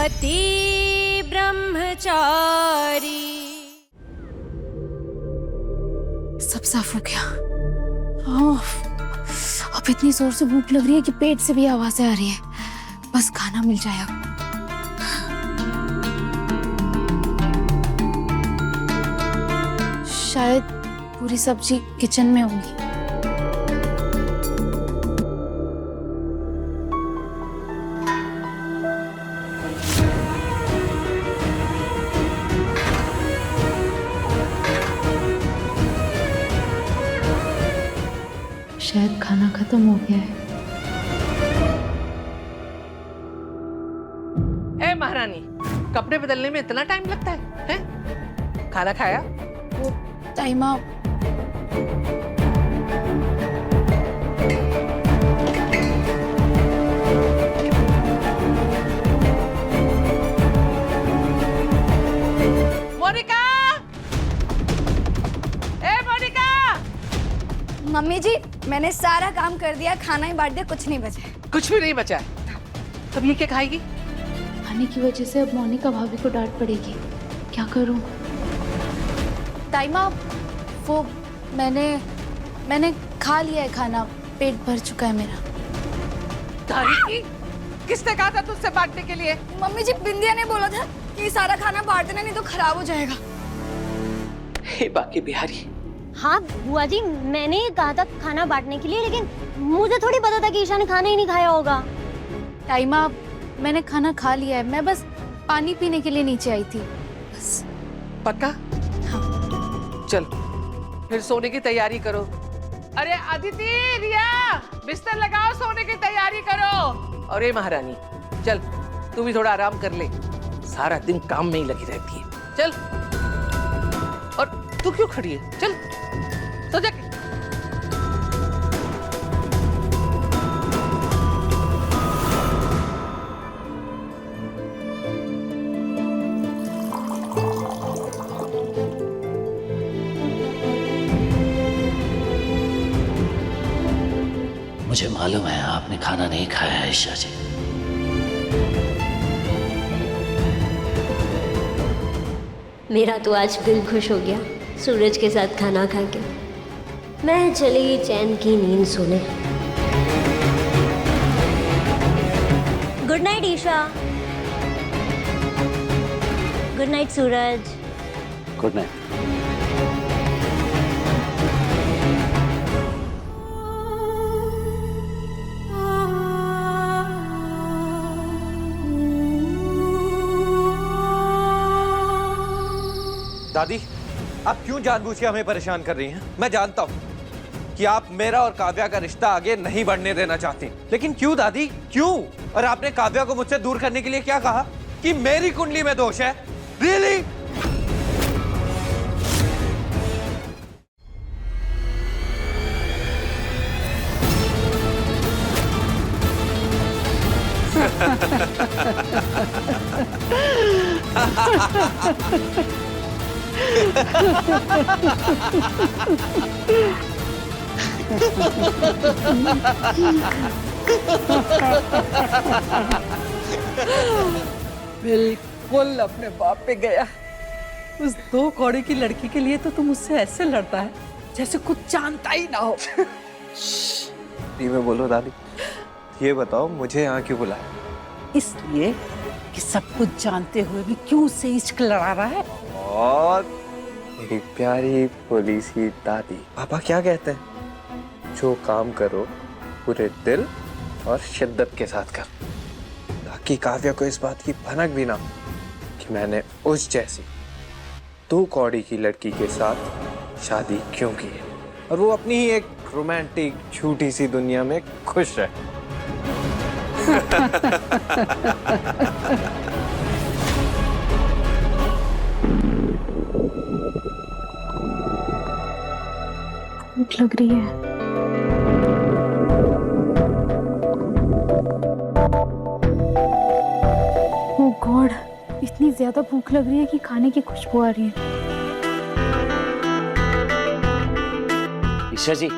पति ब्रह्मचारी। सब साफ हो गया। अब इतनी जोर से भूख लग रही है कि पेट से भी आवाजें आ रही है। बस खाना मिल जाए अब। शायद पूरी सब्जी किचन में होगी। शायद खाना खत्म हो गया है। ए महारानी, कपड़े बदलने में इतना टाइम लगता है? हैं? खाना खाया? वो ताइमा, मोनिका! ए मोनिका! मम्मी जी, मैंने सारा काम कर दिया, खाना ही बांट दिया, कुछ नहीं बचा। कुछ भी नहीं बचा है। तब ये क्या खाएगी? खाने की वजह से अब मोनिका भाभी को डांट पड़ेगी। क्या करूं? ताइमा, वो मैंने खा लिया है खाना, पेट भर चुका है मेरा। तारीकी, किसने कहा था तुझसे बांटने के लिए? मम्मी जी, बिंदिया ने बोला था कि सारा खाना बांट देना, नहीं तो खराब हो जाएगा। हे बाकी बिहारी। हाँ बुआ जी, मैंने ही कहा था खाना बांटने के लिए, लेकिन मुझे थोड़ी पता था कि ईशा ने खाना ही नहीं खाया होगा। ताइमा, मैंने खाना खा लिया है, मैं बस पानी पीने के लिए नीचे आई थी बस। पक्का? हाँ। चल, फिर सोने की तैयारी करो। अरे अदिति, रिया, बिस्तर लगाओ, सोने की तैयारी करो। अरे महारानी, चल तू भी थोड़ा आराम कर ले, सारा दिन काम में ही लगी रहती है। चल। और तू क्यों खड़ी है? चल सो जा के। मुझे मालूम है आपने खाना नहीं खाया है ईशा जी। मेरा तो आज दिल खुश हो गया सूरज के साथ खाना खा के। मैं चली चैन की नींद सोने। Good night Isha. Good night Suraj. Good night. दादी, आप क्यों जानबूझ के हमें परेशान कर रही हैं? मैं जानता हूँ कि आप मेरा और काव्या का रिश्ता आगे नहीं बढ़ने देना चाहती, लेकिन क्यों दादी, क्यों? और आपने काव्या को मुझसे दूर करने के लिए क्या कहा? कि मेरी कुंडली में दोष है? रियली? बिल्कुल अपने बाप पे गया। उस 2 कौड़ी की लड़की के लिए तो तुम उससे ऐसे लड़ता है जैसे कुछ जानता ही ना हो। में बोलो दादी, ये बताओ मुझे यहाँ क्यों बुलाया? इसलिए कि सब कुछ जानते हुए भी क्यों उससे इश्क लड़ा रहा है। और मेरी प्यारी भोली सी दादी, पापा क्या कहते हैं? जो काम करो पूरे दिल और शिद्दत के साथ कर, ताकि काव्या को इस बात की भनक भी ना हो कि मैंने उस जैसी 2 कौड़ी की लड़की के साथ शादी क्यों की है, और वो अपनी ही एक रोमांटिक छोटी सी दुनिया में खुश रहे। भूख लग रही है। ओह गॉड, इतनी ज्यादा भूख लग रही है कि खाने की खुशबू आ रही है। ईशा जी,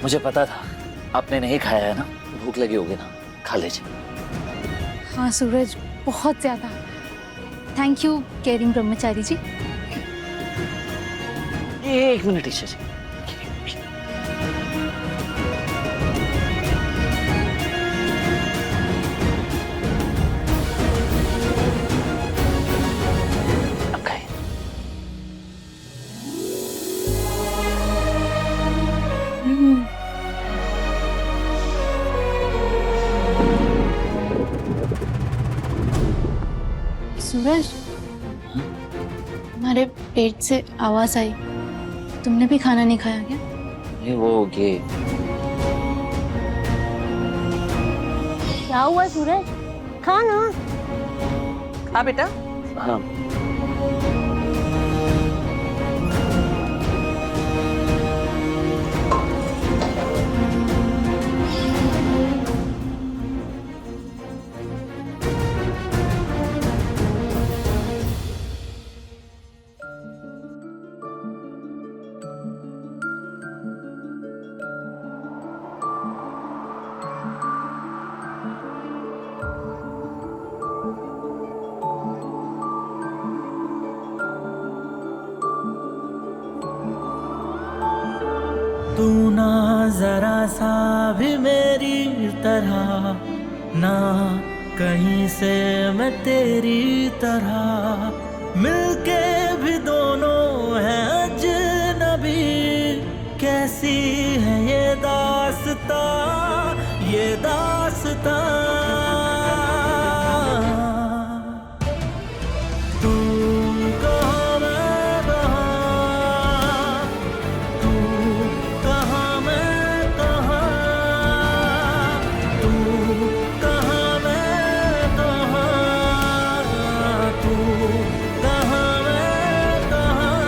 मुझे पता था आपने नहीं खाया है ना, भूख लगी होगी ना, खा लीजिए। हाँ सूरज, बहुत ज्यादा। थैंक यू केयरिंग ब्रह्मचारी जी। एक मिनट ईशा जी। अब खाइए। सूरज, हमारे पेट से आवाज आई, तुमने भी खाना नहीं खाया क्या? ये वो ये क्या हुआ सूरज? खा ना। हाँ बेटा। हाँ तू ना जरा सा भी मेरी तरह, ना कहीं से मैं तेरी तरह, मिलके भी दोनों हैं अजनबी। कैसी है ये दास्तां, ये दास्तां। तू कहाँ मैं कहाँ, तू कहाँ मैं कहाँ, तू कहाँ मैं कहाँ, तू कहाँ मैं कहाँ।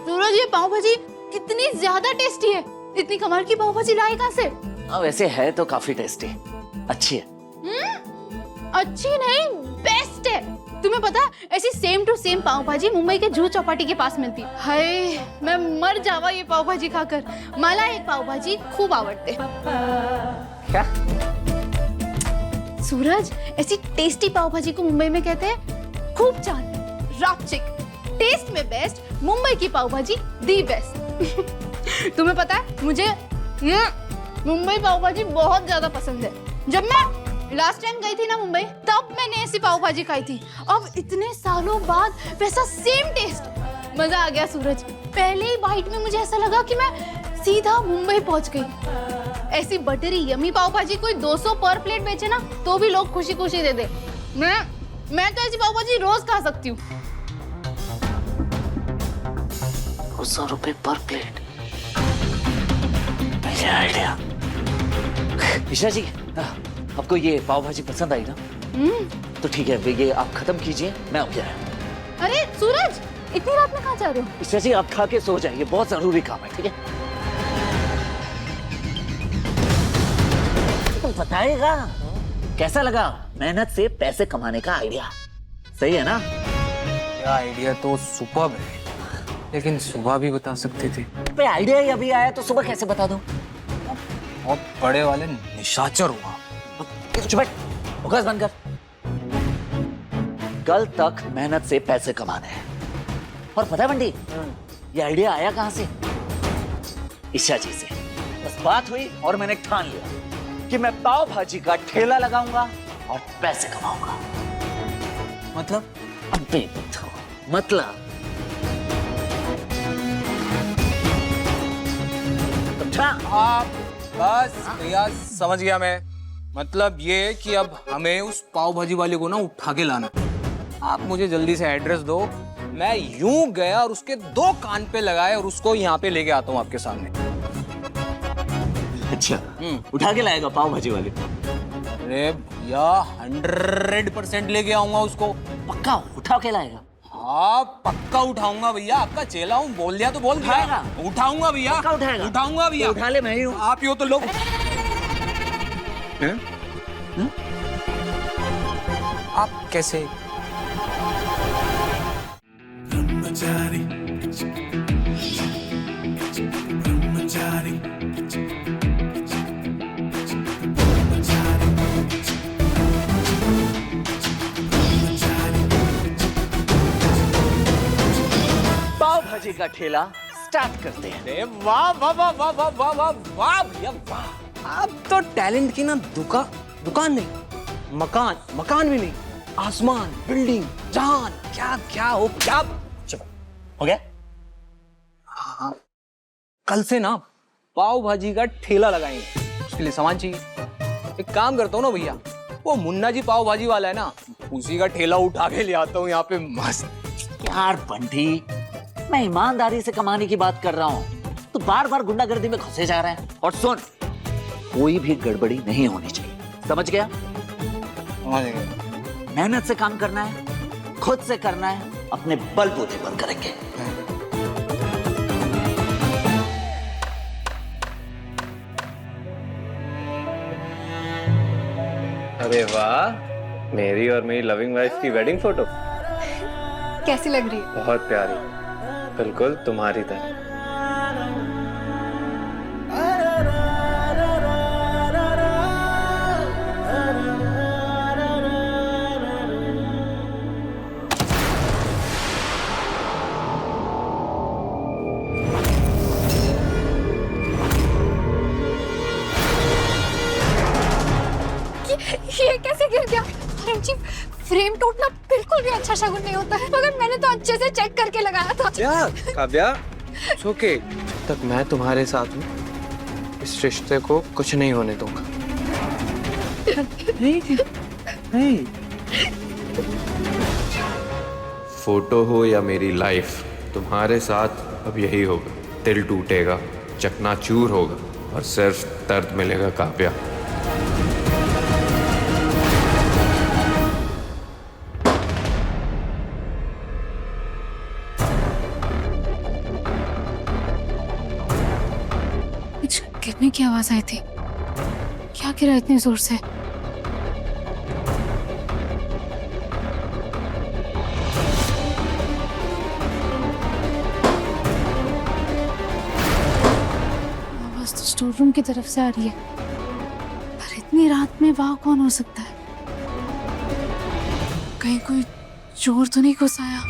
सूरज, ये पाव भाजी कितनी ज्यादा टेस्टी है। इतनी कमाल की पाव भाजी लाई कहाँ से? हाँ, वैसे है तो काफी टेस्टी, अच्छी है। अच्छी नहीं, बेस्ट है। तुम्हें पता है, ऐसी सेम टू सेम पाव भाजी मुंबई के जुहू चौपाटी के पास मिलती। हाय, मैं मर जावा ये पाव भाजी खाकर। मला एक पाव भाजी खूब आवडते। क्या? सूरज, ऐसी टेस्टी पाव भाजी को मुंबई में कहते हैं खूब छान, रापचिक। टेस्ट में बेस्ट, मुंबई की पाव भाजी दी बेस्ट। तुम्हें पता है, मुझे ये मुंबई पाव भाजी बहुत ज्यादा पसंद है। जब मैं लास्ट टाइम गई थी ना मुंबई, तब मैंने ऐसी पाव भाजी खाई थी। अब इतने सालों बाद वैसा सेम टेस्ट। मजा आ गया सूरज। पहले ही बाइट में मुझे ऐसा लगा कि मैं सीधा मुंबई पहुंच गई। ऐसी बटरी यमी पाव भाजी कोई 200 पर प्लेट बेचे ना, तो भी लोग खुशी खुशी दे दे। मैं तो ऐसी पाव भाजी रोज खा सकती हूँ। 200 रुपए पर प्लेट, आइडिया। ईशा जी, आपको ये पाव भाजी पसंद आई ना? तो ठीक है, ये आप खत्म कीजिए, मैं आ गया। अरे सूरज, इतनी रात में कहाँ जा रहे हो? ईशा जी, आप खा के सो जाइए, बहुत जरूरी काम है, ठीक है? तो बताएगा कैसा लगा मेहनत से पैसे कमाने का आइडिया? सही है ना? ये आइडिया तो सुपर्ब है, लेकिन सुबह भी बता सकते थे। पे आइडिया ही अभी आया तो सुबह कैसे बता दूं? बहुत बड़े वाले निशाचर हुआ। चुप बैठ, बकवास बंद कर। कल तक मेहनत से पैसे कमाने हैं। और पता है बंटी, ये आइडिया आया कहां से? ईशा जी से। बस बात हुई और मैंने ठान लिया कि मैं पाव भाजी का ठेला लगाऊंगा और पैसे कमाऊंगा। मतलब? अबे मतलब आप बस भैया, समझ गया मैं। मतलब ये कि अब हमें उस पाव भाजी वाले को ना उठा के लाना। आप मुझे जल्दी से एड्रेस दो, मैं यूं गया और उसके 2 कान पे लगाए और उसको यहाँ पे लेके आता हूँ आपके सामने। अच्छा, उठा के लाएगा पाव भाजी वाले? अरे भैया, 100% लेके आऊंगा उसको। पक्का उठा के लाएगा? हाँ पक्का उठाऊंगा भैया, आपका चेला हूँ, बोल दिया तो बोल दिया। उठाएगा? उठाऊंगा भैया, पक्का उठाएगा? उठाऊंगा भैया। उठा ले, मैं ही हूँ। आप ही हो तो लोग। आप कैसे? पाव भाजी का ठेला स्टार्ट करते हैं। अरे वाह वाह वाह वाह वाह वाह वाह वाह भैया वाह! आप तो टैलेंट की ना दुकान नहीं, मकान भी नहीं, आसमान, बिल्डिंग, जान, क्या क्या हो क्या। चलो हो गया? हाँ, कल से ना पाव भाजी का ठेला लगाएंगे, उसके लिए सामान चाहिए। एक काम करता हूँ ना भैया, वो मुन्ना जी पाव भाजी वाला है ना, उसी का ठेला उठा के ले आता हूँ यहाँ पे मस्त। यार बंटी, मैं ईमानदारी से कमाने की बात कर रहा हूँ, तो बार बार गुंडागर्दी में घुसे जा रहे हैं। और सुन, कोई भी गड़बड़ी नहीं होनी चाहिए, समझ गया? मेहनत से काम करना है, खुद से करना है, अपने बलबूते पर करेंगे। अरे वाह, मेरी और मेरी लविंग वाइफ की वेडिंग फोटो कैसी लग रही है? बहुत प्यारी, बिल्कुल तुम्हारी तरह। ये कैसे गिर गया? जी, फ्रेम टूटना बिल्कुल भी अच्छा शगुन नहीं होता है, मगर मैंने तो अच्छे से चेक करके लगाया था। Kavya, it's okay। जब तक मैं तुम्हारे साथ हूँ, इस रिश्ते को कुछ नहीं होने दूंगा। नहीं। फोटो हो या मेरी लाइफ, तुम्हारे साथ अब यही होगा। दिल टूटेगा, चकनाचूर होगा और सिर्फ दर्द मिलेगा काव्या। गिरने की आवाज आई थी, क्या गिरा इतनी जोर से? आवाज तो स्टोर रूम की तरफ से आ रही है, पर इतनी रात में वहां कौन हो सकता है? कहीं कोई चोर तो नहीं घुस आया?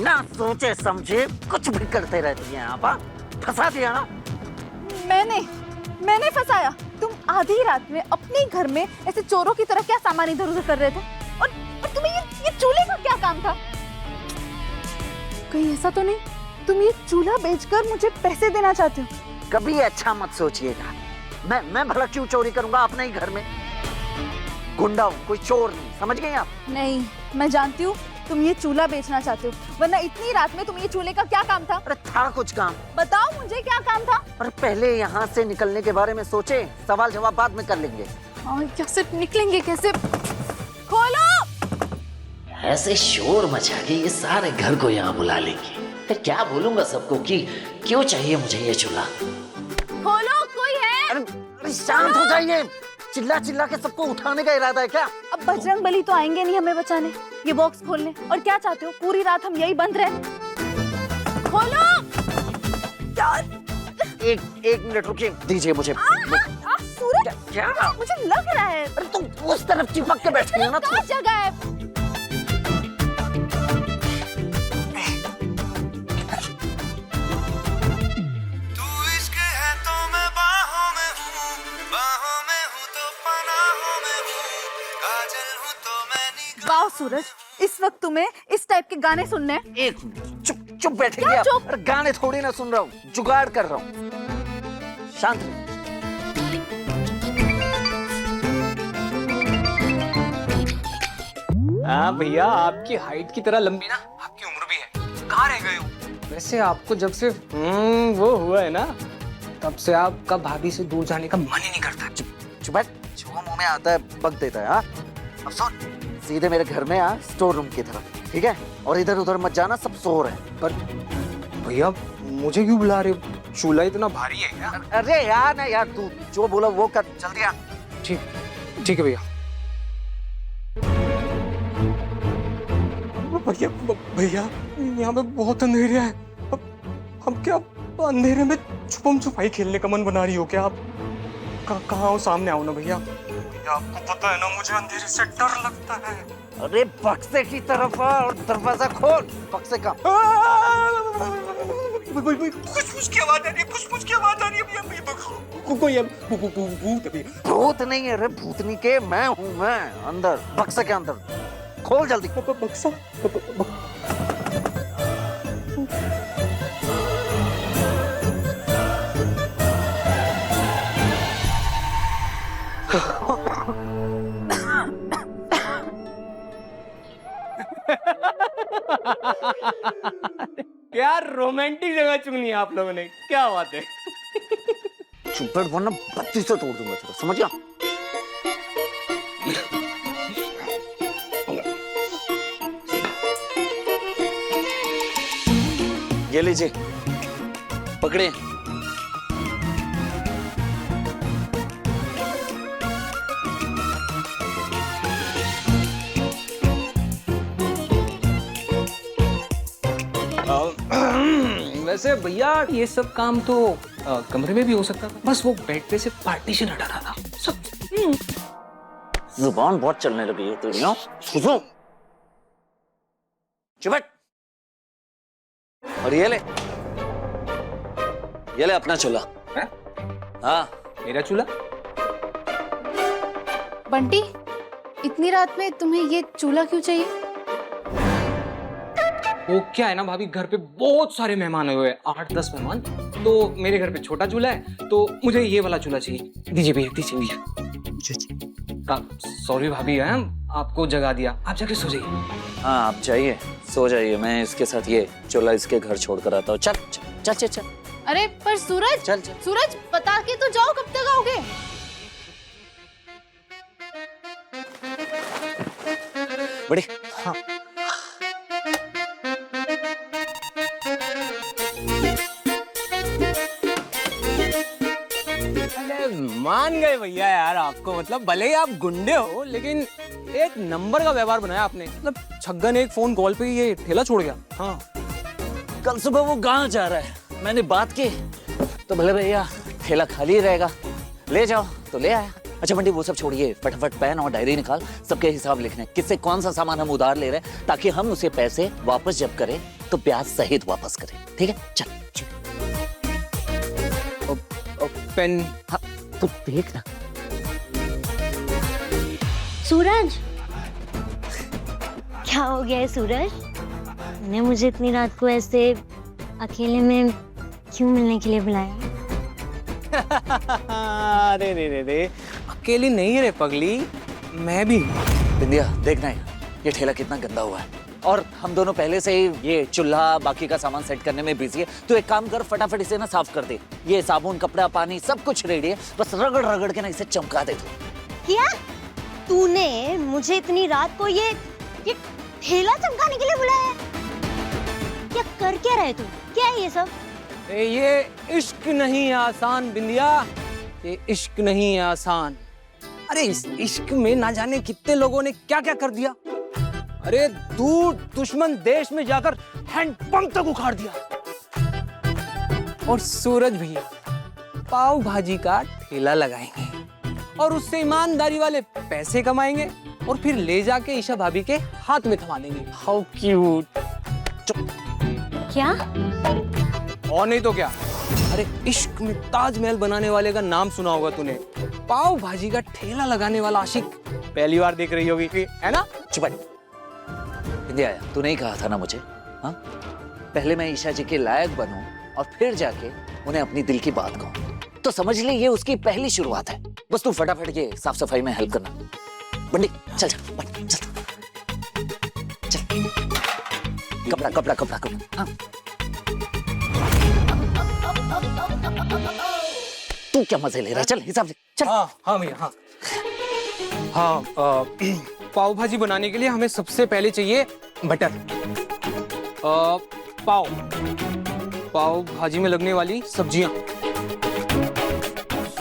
ना सोचे समझे कुछ भी करते रहती हैं आप। फंसा दिया ना? मैंने फंसाया? तुम आधी रात में अपने घर में ऐसे चोरों की तरह क्या सामान इधर उधर कर रहे थे? और तुम्हें ये चूल्हे का क्या काम था? कहीं ऐसा तो नहीं तुम ये चूल्हा बेचकर मुझे पैसे देना चाहते हो? कभी अच्छा मत सोचिएगा। मैं भला क्यों चोरी करूंगा अपने ही घर में? गुंडा हूँ, कोई चोर नहीं, समझ गए आप? नहीं, मैं जानती हूँ तुम ये चूल्हा बेचना चाहते हो, वरना इतनी रात में तुम ये चूल्हे का क्या काम था? अरे था कुछ काम। बताओ मुझे क्या काम था? अरे पहले यहाँ से निकलने के बारे में सोचे, सवाल जवाब बाद में कर लेंगे। और कैसे निकलेंगे? कैसे? खोलो! ऐसे शोर मचा के ये सारे घर को यहाँ बुला लेंगे, फिर क्या बोलूंगा सबको कि क्यों चाहिए मुझे ये चूल्हा? खोलो, कोई है? अरे शांत हो जाइए। चिल्ला चिल्ला के सबको उठाने का इरादा है क्या? अब बजरंग बली तो आएंगे नहीं हमें बचाने, ये बॉक्स खोलने। और क्या चाहते हो, पूरी रात हम यही बंद रहे? खोलो! एक मिनट रुकिए, दीजिए मुझे। सूरज, क्या? मुझे लग रहा है। अरे तुम उस तरफ चिपक के बैठी हो ना। कहाँ जगह है? तू इश्क है तो मैं बाहों में हूँ, बाहों वाह सूरज, इस वक्त तुम्हें इस टाइप के गाने सुनने हैं? एक मिनट, चुप चुप बैठेंगे क्या आप? चुप? अरे गाने थोड़ी ना सुन रहा हूँ, जुगाड़ कर रहा हूँ। शांत रहो। हाँ भैया, आपकी हाइट की तरह लंबी ना आपकी उम्र भी है। कहाँ रह गए हो? वैसे आपको जब से वो हुआ है ना, तब से आपका भाभी से दूर जाने का मन ही नहीं करता। चुप बैठ, जो मुंह में आता है बक देता है। हाँ, अब सुन, सीधे मेरे घर में आ, स्टोर रूम की तरफ, ठीक है? और इधर उधर मत जाना, सब सो रहे हैं। पर भैया मुझे क्यों बुला रहे हो? चूल्हा इतना भारी है क्या? अरे यार ना यार, तू जो बोला वो कर, जल्दी आ। ठीक है भैया। भैया भैया, यहाँ पे बहुत अंधेरा है। अब हम क्या अंधेरे में छुपम छुपाई खेलने का मन बना रही हो क्या आप? कहाँ हो? सामने आओ ना भैया। भैया आपको पता है ना, मुझे अंधेरे से डर लगता है। अरे बक्से की तरफ आ और दरवाजा खोल। बक्से का खुशबुश की आवाज आ रही है, खुशबुश की आवाज आ रही है भैया। कोई भूत है भैया। भूत नहीं है रे, भूतनी के मैं हूँ। मैं अंदर, बक्से के अंदर खोल जल्दी। बक्सा क्या रोमांटिक जगह चुनी है आप लोगों ने, क्या बात है। चुप बैठ वरना बत्ती से तोड़ दूंगा तेरा, समझ गया? ये लीजिए, पकड़े। वैसे भैया ये सब काम तो कमरे में भी हो सकता था, बस वो बेड पे से पार्टीशन हटाना था सब। जुबान बहुत चलने लगी है तेरी। हाँ, सुनो, चुप बैठ। और ये ले अपना चूल्हा। हाँ, मेरा चूल्हा? बंटी, इतनी रात में तुम्हें ये चूल्हा क्यों चाहिए? वो क्या है ना भाभी, घर पे बहुत सारे मेहमान आए हुए हैं, 8-10 मेहमान। तो मेरे घर पे छोटा चूल्हा है, तो मुझे ये वाला चूल्हा चाहिए। दीजिए भैया, दीजिए। सॉरी भाभी, है आपको जगा दिया, आप जाके सो जाइए। हाँ, आप जाइए, सो जाइए। मैं इसके साथ ये चूल्हा इसके घर छोड़ कर आता हूँ। चल चल चल चल। अरे पर सूरज, चल चल। सूरज बता के तो जाओ, कब तक आओगे? बड़ी हाँ। मान गए भैया यार आपको, मतलब भले ही आप गुंडे हो लेकिन एक नंबर का व्यवहार बनाया आपने। मतलब छगन एक फोन कॉल पे ये ठेला छोड़ गया। हाँ, कल सुबह वो गांव जा रहा है, मैंने बात की तो भले भैया ठेला खाली रहेगा, ले जाओ तो ले आया। अच्छा बंटी, वो सब छोड़िए, फटाफट पेन और डायरी निकाल, सबके हिसाब लिखने, किससे कौन सा सामान हम उधार ले रहे हैं, ताकि हम उसे पैसे वापस जब करें तो ब्याज सहित वापस करें। ठीक है, चल चल। पेन? हाँ, तू देख ना। सूरज, क्या हो गया है सूरज? तूने मुझे इतनी रात को ऐसे अकेले में क्यों मिलने के लिए बुलाया? अरे रे, अकेली नहीं रे पगली, मैं भी। बिंदिया देखना है ये ठेला कितना गंदा हुआ है, और हम दोनों पहले से ही ये चूल्हा बाकी का सामान सेट करने में बिजी है। तो एक काम कर, फटाफट इसे ना साफ कर दे। ये साबुन, कपड़ा, पानी सब कुछ रेडी है, बस रगड़ रगड़ के ना इसे चमका दे। क्या तूने मुझे इतनी रात को ये ठेला चमकाने के लिए बुलाया? क्या कर क्या रहे तू? क्या है ये सब? ये इश्क नहीं आसान बिंदिया, ये इश्क नहीं आसान। अरे इस इश्क में ना जाने कितने लोगों ने क्या क्या कर दिया। अरे दूर दुश्मन देश में जाकर हैंडपंप तक उखाड़ दिया। और सूरज भैया पाव भाजी का ठेला लगाएंगे और उससे ईमानदारी वाले पैसे कमाएंगे और फिर ले जाके ईशा भाभी के हाथ में थमा देंगे। How cute. क्या? और नहीं तो क्या। अरे इश्क में ताजमहल बनाने वाले का नाम सुना होगा तूने, पाव भाजी का ठेला लगाने वाला आशिक पहली बार देख रही होगी, है ना? चुप विद्या, तू नहीं कहा था ना मुझे, हाँ? पहले मैं ईशा जी के लायक बनूं और फिर जाके उन्हें अपनी दिल की बात कहूं। तो समझ ले ये उसकी पहली शुरुआत है। बस तू फटाफट ये साफ सफाई में हेल्प करना। बंडी चल चल बंडी, चल चल। कपड़ा कपड़ा कपड़ा कपड़ा, हाँ। तू क्या मजे ले रहा है? चल हिसाब से चल। हाँ भैया, हाँ हाँ। पाव भाजी बनाने के लिए हमें सबसे पहले चाहिए बटर, पाव भाजी में लगने वाली सब्जियां,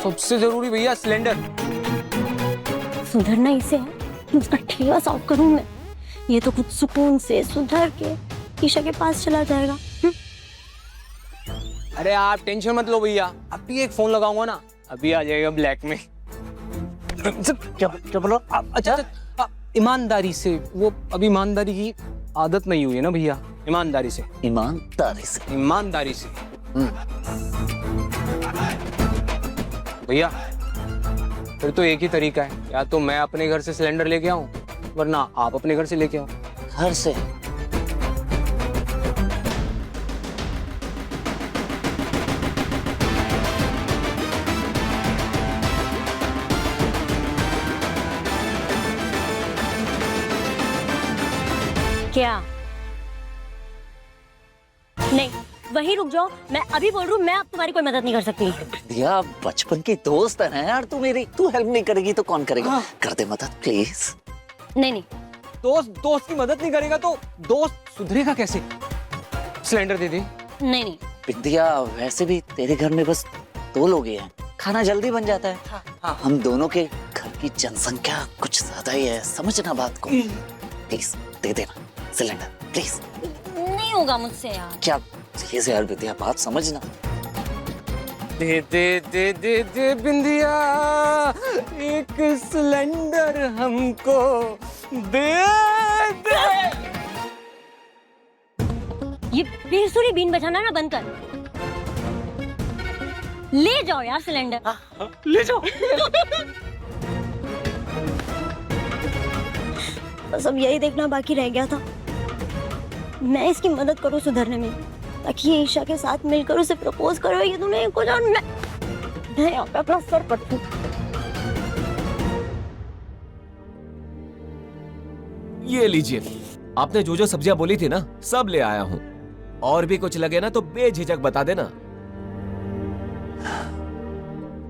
सबसे जरूरी भैया सिलेंडर। सुधरना इसे है, उसका ठेला साफ करूं मैं। ये तो कुछ सुकून से सुधर के ईशा के पास चला जाएगा। अरे आप टेंशन मत लो भैया, अभी एक फोन लगाऊंगा ना, अभी आ जाएगा ब्लैक में। क्या बोलो? अच्छा, ईमानदारी से, वो अभी ईमानदारी की आदत नहीं हुई है ना भैया, ईमानदारी से। ईमानदारी से? ईमानदारी से भैया। फिर तो एक ही तरीका है, या तो मैं अपने घर से सिलेंडर लेके आऊं, वरना आप अपने घर से लेके आओ। घर से? क्या? नहीं, वहीं रुक जाओ, मैं अभी बोल रही हूँ, मैं अब तुम्हारी कोई मदद नहीं कर सकती। दिया, बचपन की दोस्त है यार तू मेरी, तू हेल्प नहीं करेगी तो कौन करेगा? हाँ। कर दे मदद प्लीज। नहीं नहीं, दोस्त की मदद नहीं करेगा तो दोस्त सुधरेगा कैसे? सिलेंडर दे दे। नहीं नहीं। विद्या, वैसे भी तेरे घर में बस 2 लोग ही हैं, खाना जल्दी बन जाता है। हाँ। हम दोनों के घर की जनसंख्या कुछ ज्यादा ही है, समझना बात को। प्लीज दे देना सिलेंडर, प्लीज। नहीं होगा मुझसे यार। क्या प्लीज यार विद्या, बात समझना। दे दे दे दे दे बिंदिया, एक सिलेंडर हमको दे दे। ये बेसुरी बीन बजाना ना बंद कर। ले जाओ यार सिलेंडर। ले जाओ। बस अब यही देखना बाकी रह गया था, मैं इसकी मदद करूं सुधरने में, ताकि ये ईशा के साथ मिलकर उसे प्रपोज करो। ये तुमने कुछ और मैं यहाँ पे अपना सर पटूं। ये लीजिए, आपने जो जो सब्जियां बोली थी ना, सब ले आया हूँ। और भी कुछ लगे ना तो बेझिझक बता देना।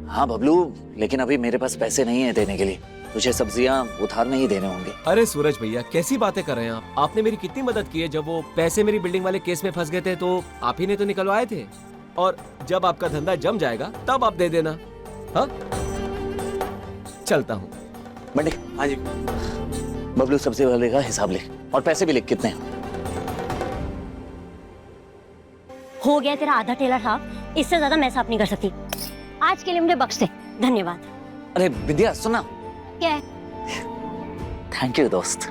हाँ बबलू, लेकिन अभी मेरे पास पैसे नहीं है देने के लिए, तुझे सब्जियां उधार में ही देने होंगे। अरे सूरज भैया, कैसी बातें कर रहे हैं आप? आपने मेरी कितनी मदद की है। जब वो पैसे मेरी बिल्डिंग वाले केस में फंस गए थे तो आप ही ने तो निकलवाए थे, और जब आपका धंधा जम जाएगा तब आप दे देना। हाँ, चलता हूँ। बंडी। हाँ जी। बबलू, सब्जी वाले का हिसाब लिख, और पैसे भी लिख कितने हैं। हो गया तेरा आधा ठेला साफ, इससे ज्यादा मैं साफ नहीं कर सकती। आज के लिए मुझे बख्श दे, धन्यवाद। अरे विद्या सुना। क्या है? थैंक यू दोस्त।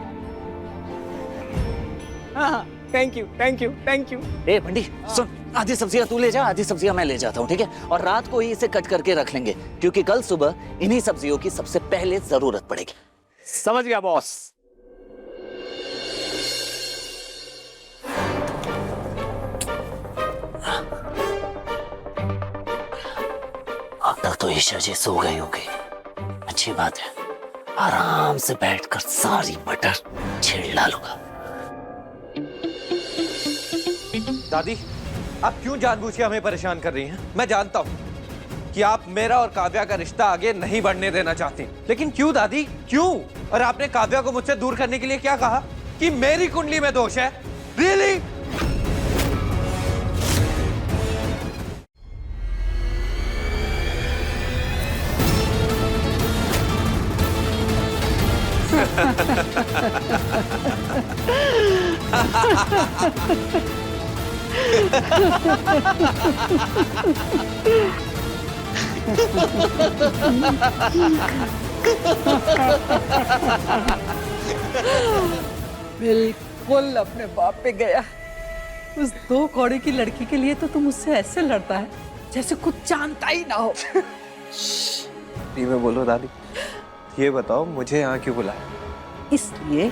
हाँ, thank you thank you thank you. ए बंडी सुन, आधी सब्जियां तू ले जा, आधी सब्जियां मैं ले जाता हूँ, ठीक है? और रात को ही इसे कट करके रख लेंगे, क्योंकि कल सुबह इन्हीं सब्जियों की सबसे पहले जरूरत पड़ेगी। समझ गया बॉस। अब तक तो ईशा जी सो गई होगी, अच्छी बात है। आराम से बैठकर सारी मटर छील डालूंगा। दादी, आप क्यों जानबूझ के हमें परेशान कर रही हैं? मैं जानता हूँ कि आप मेरा और काव्या का रिश्ता आगे नहीं बढ़ने देना चाहती, लेकिन क्यों दादी, क्यों? और आपने काव्या को मुझसे दूर करने के लिए क्या कहा? कि मेरी कुंडली में दोष है? रियली? बिल्कुल अपने बाप पे गया। उस 2 कौड़े की लड़की के लिए तो तुम उससे ऐसे लड़ता है जैसे कुछ जानता ही ना हो। में बोलो दादी, ये बताओ मुझे यहाँ क्यों बुलाया? इसलिए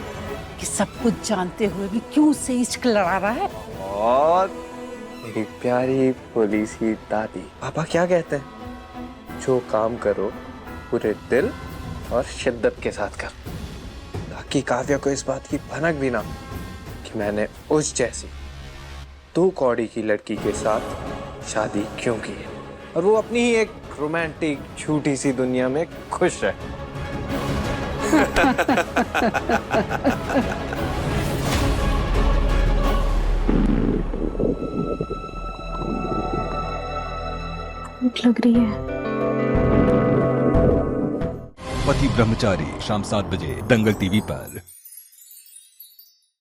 कि सब कुछ जानते हुए भी क्यों उससे इश्क लड़ा रहा है? और मेरी प्यारी पुलिसी दादी, पापा क्या कहते हैं? जो काम करो पूरे दिल और शिद्दत के साथ कर, ताकि काव्या को इस बात की भनक भी ना कि मैंने उस जैसी 2 कौड़ी की लड़की के साथ शादी क्यों की है, और वो अपनी ही एक रोमांटिक झूठी सी दुनिया में खुश है। भूख लग रही है। पति ब्रह्मचारी शाम 7 बजे दंगल टीवी पर।